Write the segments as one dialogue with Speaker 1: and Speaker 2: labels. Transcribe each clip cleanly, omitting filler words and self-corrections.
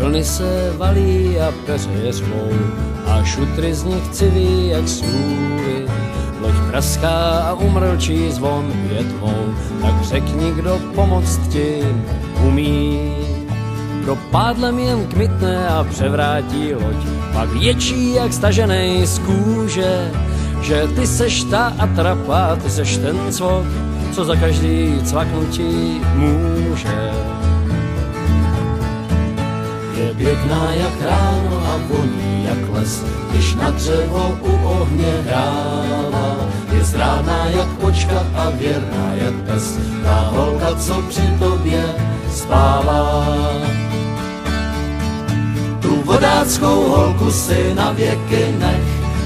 Speaker 1: Vlny se valí a peře řvou a šutry z nich civí jak smůly. Loď praská a umrlčí zvon větvou, tak řekni, kdo pomoct ti umí. Kdo pádlem jen kmitne a převrátí loď, pak větší jak staženej z kůže, že ty seš ta atrapa, ty seš ten cvok, co za každý cvaknutí může. Je pěkná jak ráno a voní jak les, když na dřevo u ohně hrála. Je zrádná jak kočka a věrná jak pes, ta holka, co při tobě spává. Tu vodáckou holku si na věky nech,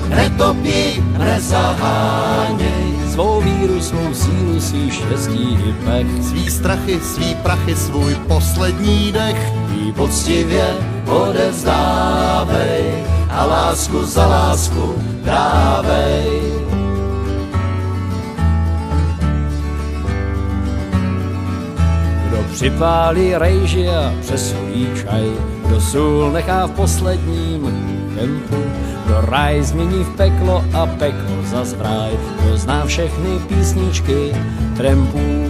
Speaker 1: netopí, nezaháněj. Svou víru, svou sílu, svý štěstí i pech,
Speaker 2: Svý strachy, svý prachy, svůj poslední dech.
Speaker 1: jí poctivě odevzdávej a lásku za lásku dávej. Kdo připálí rejži a přesolí čaj, kdo sůl nechá v posledním kempu, kdo ráj změní v peklo a peklo zas v ráj, kdo zná všechny písničky trampů.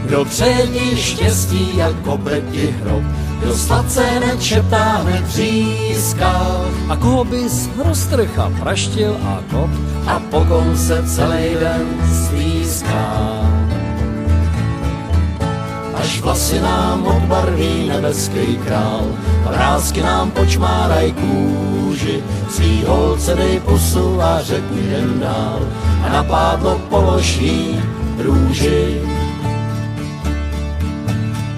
Speaker 1: Kdo přeje ti štěstí jak obetí hrob, kdo sladce nečeptá, hned tříská, a koho bys roztrh a praštil a kop a po kom se celý den stýská. Až vlasy nám odbarví nebeský král, vrásky nám počmáraj kůži, svý holce dej pusu a řekni jdem dál a na pádlo polož jí růži.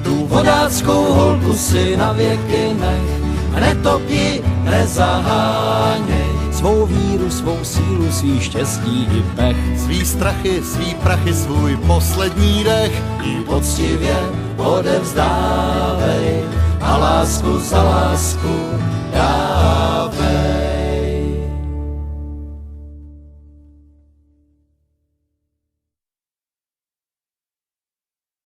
Speaker 1: Tu vodáckou holku si na věky nech, netopí, nezaháněj. Svou víru, svou sílu, svý štěstí i pech,
Speaker 2: Svý strachy, svý prachy, svůj poslední dech.
Speaker 1: jí poctivě odevzdávej a lásku za lásku